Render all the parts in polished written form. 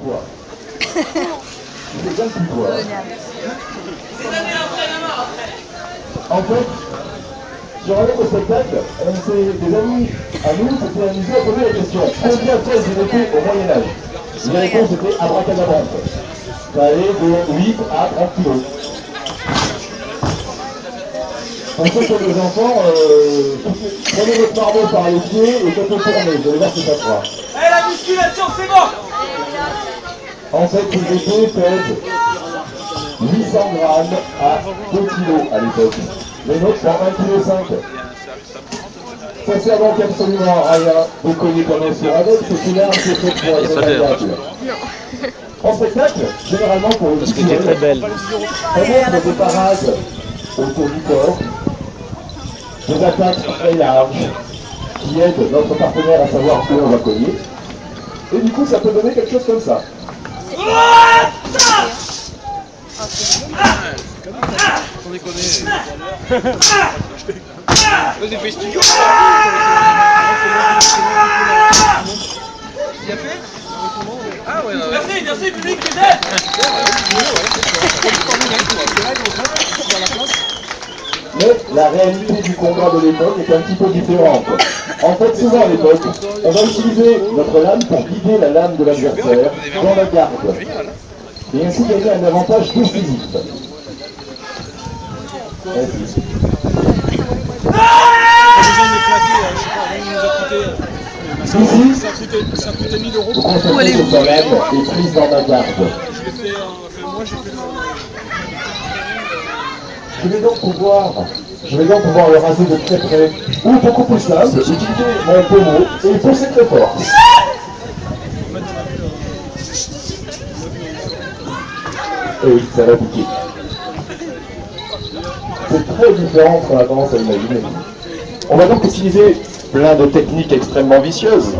poids. C'est bien le poids. En fait, sur un autre spectacle, des amis à nous s'étaient amusés à poser la question combien pèse une épée au Moyen-Âge? Les réponses étaient abracadabrantes. Ça allait de 8 à 30 kilos. Pour ceux qui ont des enfants, prenez votre marmot par les pieds et faites-le tourner, vous allez voir ce que ça fera. Eh, la musculation, c'est bon! En fait, ces épées pèsent 800 grammes à 2 kilos à l'époque. Les nôtres font 1,5 kg. Ça sert donc absolument à rien de cogner comme un sur avec, c'est une arme qui est faite pour être agréable. En spectacle, généralement pour une c'était très belle. On montre des parades autour du corps, des attaques très larges qui aident notre partenaire à savoir où on va cogner. Et du coup, ça peut donner quelque chose comme ça. Sans déconner. J'ai fait studio. Il a fait? Ah ouais, Merci, merci, public, tu t'aides! Mais la réalité du combat de l'époque est un petit peu différente. En fait, souvent à l'époque, on va utiliser notre lame pour guider la lame de l'adversaire dans la garde. Et ainsi gagner un avantage décisif. Ici, ça coûtait 1000 €. vous constatez que sa lame est prise dans la garde. Je vais donc pouvoir le raser de très près, ou beaucoup plus simple, utiliser mon pommeau et pousser très fort. Et oui, ça va piquer. C'est très différent de ce qu'on a tendance à imaginer. On va donc utiliser plein de techniques extrêmement vicieuses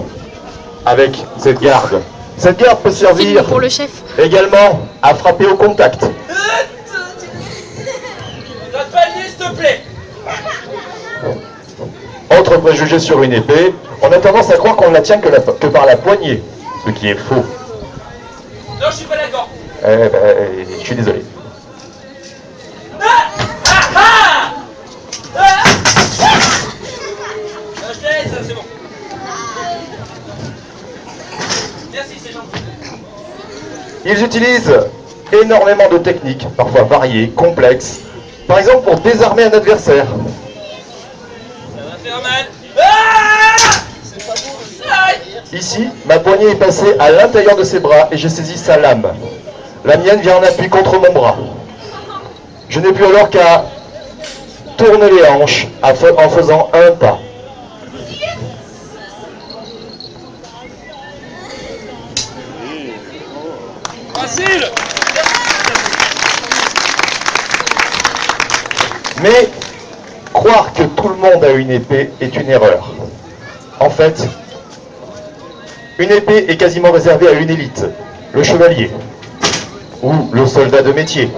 avec cette garde. Cette garde peut servir pour le chef. également à frapper au contact. Notre panier, s'il te plaît! Autre préjugé sur une épée, on a tendance à croire qu'on ne la tient que par la poignée, ce qui est faux. Non, je suis pas d'accord. Je suis désolé. Je te laisse, c'est bon. Merci, c'est gentil. Ils utilisent énormément de techniques, parfois variées, complexes. Par exemple pour désarmer un adversaire. Ça va faire mal. Ici, ma poignée est passée à l'intérieur de ses bras et j'ai saisi sa lame. La mienne vient en appui contre mon bras. Je n'ai plus alors qu'à tourner les hanches en faisant un pas. Facile! Mais croire que tout le monde a une épée est une erreur. En fait, une épée est quasiment réservée à une élite, le chevalier ou le soldat de métier.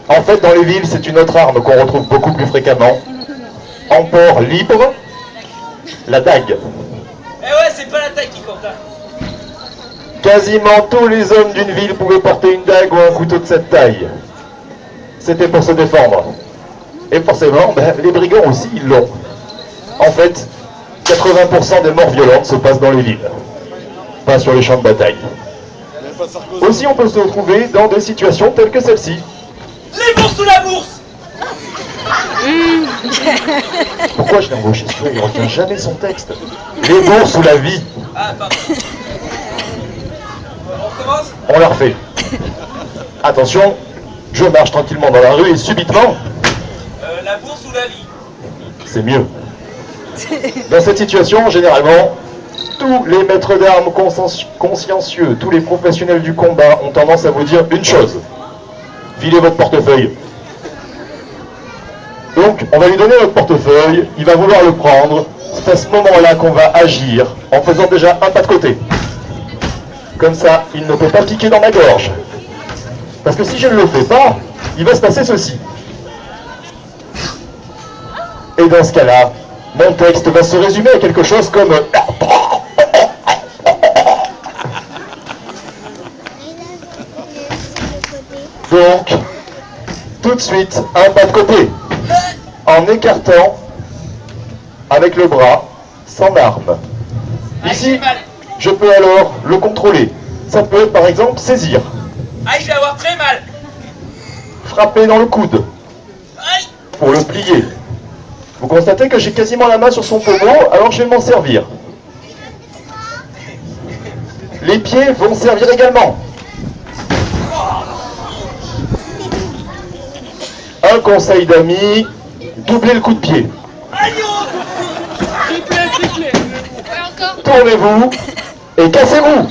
En fait, dans les villes, c'est une autre arme qu'on retrouve beaucoup plus fréquemment. En port libre, la dague. Eh ouais, c'est pas la taille qui compte, hein. Quasiment tous les hommes d'une ville pouvaient porter une dague ou un couteau de cette taille. C'était pour se défendre. Et forcément, les brigands aussi, ils l'ont. En fait, 80% des morts violentes se passent dans les villes, pas sur les champs de bataille. Aussi, on peut se retrouver dans des situations telles que celle-ci. Les bourses sous la bourse! Pourquoi je l'ai embauché celui-là? Il retient jamais son texte. Les bourses ou la vie. Ah, pardon. On recommence? On la refait. Attention, je marche tranquillement dans la rue et subitement... La bourse ou la vie? C'est mieux. Dans cette situation, généralement, tous les maîtres d'armes consciencieux, tous les professionnels du combat ont tendance à vous dire une chose. Filez votre portefeuille. Donc, on va lui donner votre portefeuille, il va vouloir le prendre. C'est à ce moment-là qu'on va agir en faisant déjà un pas de côté. Comme ça, il ne peut pas piquer dans ma gorge. Parce que si je ne le fais pas, il va se passer ceci. Et dans ce cas-là, mon texte va se résumer à quelque chose comme... Donc, tout de suite, un pas de côté, en écartant avec le bras, sans arme. Ici, je peux alors le contrôler. Ça peut être par exemple saisir, Aïe, je vais avoir très mal. frapper dans le coude, Aïe. pour le plier. Vous constatez que j'ai quasiment la main sur son pommeau, alors je vais m'en servir. Les pieds vont servir également. Un conseil d'amis, doublez le coup de pied. Aïe. Triplé. Tournez-vous et cassez-vous.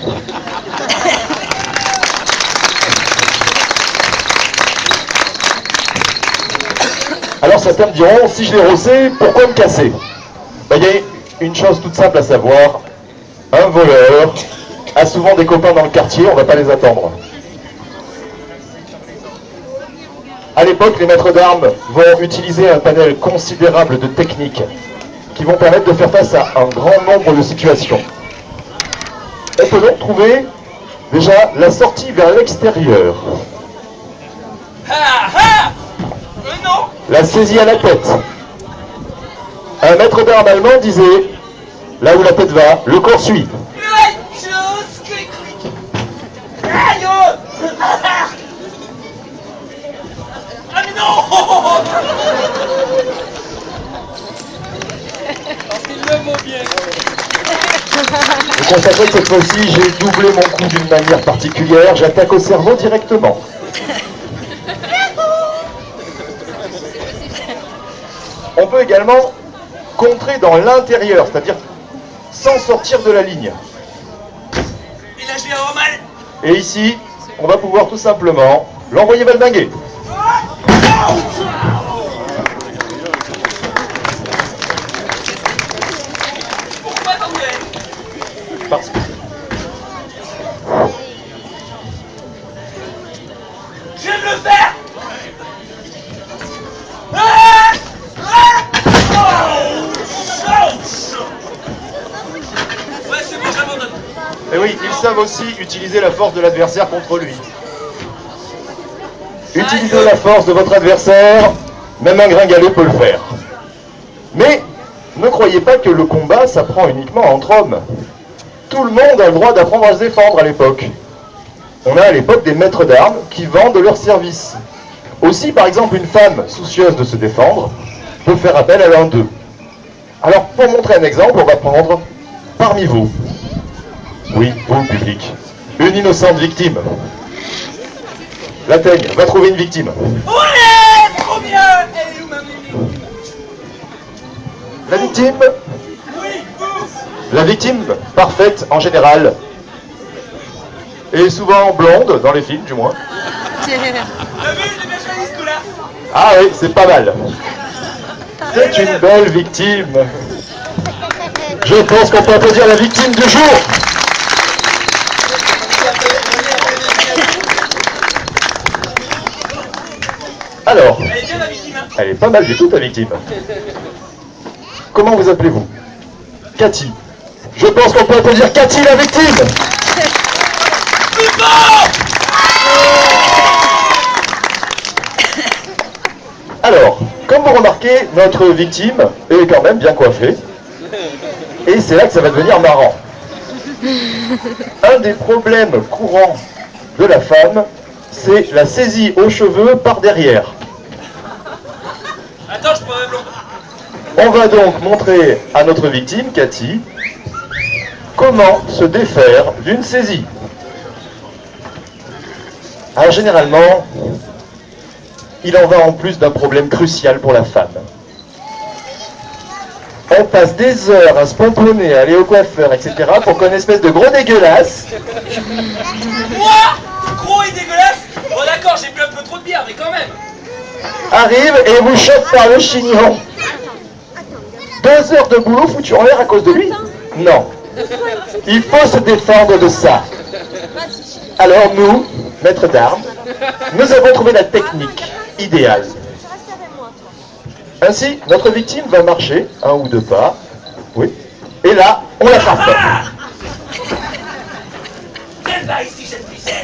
Alors certains me diront, si je l'ai rossé, pourquoi me casser? Il y a une chose toute simple à savoir, un voleur a souvent des copains dans le quartier, on ne va pas les attendre. À l'époque, les maîtres d'armes vont utiliser un panel considérable de techniques qui vont permettre de faire face à un grand nombre de situations. On peut donc trouver déjà la sortie vers l'extérieur, Ah ah. Non. la saisie à la tête. Un maître d'armes allemand disait, là où la tête va, le corps suit. Aïe. Chose quick. Aïe. Ah mais non. Il le vaut bien. Vous constatez que cette fois-ci, j'ai doublé mon coup d'une manière particulière, j'attaque au cerveau directement. On peut également contrer dans l'intérieur, c'est-à-dire sans sortir de la ligne. Et là, je vais avoir mal. Et ici, on va pouvoir tout simplement l'envoyer valdinguer. Pourquoi t'engueules? Parce que Je vais me le faire. Ah. Ouais, c'est bon, j'abandonne. Et oui, ils savent aussi utiliser la force de l'adversaire contre lui. Utilisez la force de votre adversaire, même un gringalet peut le faire. Mais ne croyez pas que le combat s'apprend uniquement entre hommes. Tout le monde a le droit d'apprendre à se défendre à l'époque. On a à l'époque des maîtres d'armes qui vendent leurs services. Aussi, par exemple, une femme soucieuse de se défendre peut faire appel à l'un d'eux. Alors, pour montrer un exemple, on va prendre parmi vous, oui, vous, public, une innocente victime. La teigne va trouver une victime. Ouais, trop bien. Elle est où ma mimi? La victime, Oui, vous. la victime parfaite en général, et souvent blonde, dans les films du moins. T'as vu, j'ai bien choisi ce coup-là. Ah oui, c'est pas mal. C'est une belle victime. Je pense qu'on peut applaudir la victime du jour. Alors, Elle est bien la victime, hein. elle est pas mal du tout ta victime. Comment vous appelez-vous? Cathy. Je pense qu'on peut applaudir Cathy la victime. Alors, comme vous remarquez, notre victime est quand même bien coiffée. Et c'est là que ça va devenir marrant. Un des problèmes courants de la femme, c'est la saisie aux cheveux par derrière. Attends, je prends un blond. On va donc montrer à notre victime, Cathy, comment se défaire d'une saisie. Alors généralement, il en va en plus d'un problème crucial pour la femme. On passe des heures à se pomponner, à aller au coiffeur, etc. pour qu'une espèce de gros dégueulasse Moi, gros et dégueulasse. Bon d'accord, j'ai bu un peu trop de bière, mais quand même. arrive et vous chope par le chignon. 2 heures de boulot foutu en l'air à cause de lui? Non. Il faut se défendre de ça. Alors nous, maîtres d'armes, nous avons trouvé la technique idéale. Ainsi, notre victime va marcher 1 ou 2 pas, oui, et là, on la frappe. Viens par ici, cette pucelle.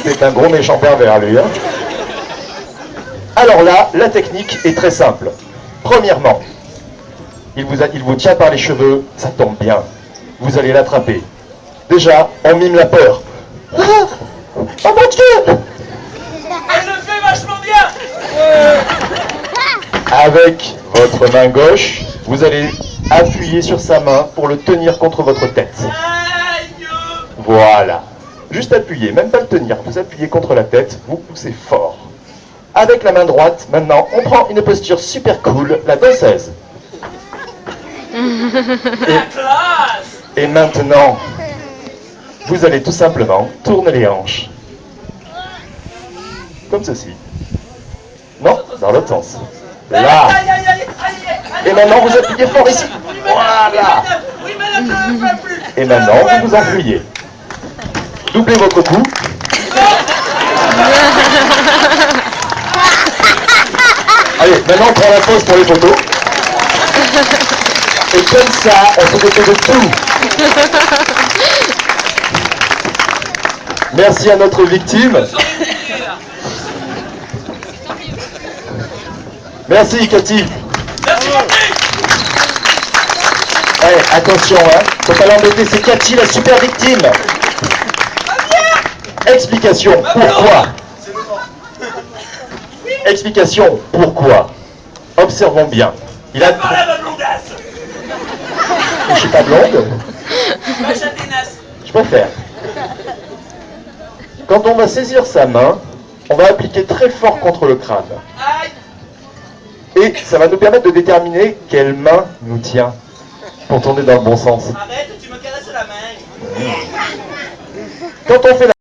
C'est un gros méchant pervers, lui. Hein. Alors là, la technique est très simple. Premièrement, il vous tient par les cheveux, ça tombe bien. Vous allez l'attraper. Déjà, on mime la peur. Ah, oh mon Dieu! Elle le fait vachement bien. Avec votre main gauche, vous allez appuyer sur sa main pour le tenir contre votre tête. Aïe. Voilà. Juste appuyer, même pas le tenir. Vous appuyez contre la tête, vous poussez fort. Avec la main droite, maintenant, on prend une posture super cool, la danseuse. La classe. Et maintenant, vous allez tout simplement tourner les hanches. Comme ceci. Non, dans l'autre sens. Là. Aïe, aïe, aïe, aïe, aïe. Et maintenant, vous appuyez fort ici. Voilà. Oui, madame, je ne peux plus. Et maintenant, vous vous enfuyez. Doublez votre cou. Allez, maintenant, on prend la pause pour les photos. Et comme ça, on se fait de tout. Merci à notre victime. Merci, Cathy. Merci, mon petit. Eh, attention, hein. Faut pas l'embêter, c'est Cathy, la super victime. Explication, pourquoi? Explication, pourquoi? Observons bien. Il a... Parle à ma blondasse. Je suis pas blonde. Ma châtaignasse. Je préfère. Quand on va saisir sa main, on va appliquer très fort contre le crâne. Aïe. Et ça va nous permettre de déterminer quelle main nous tient pour tourner dans le bon sens. Arrête, tu me caresses la main. Quand on fait la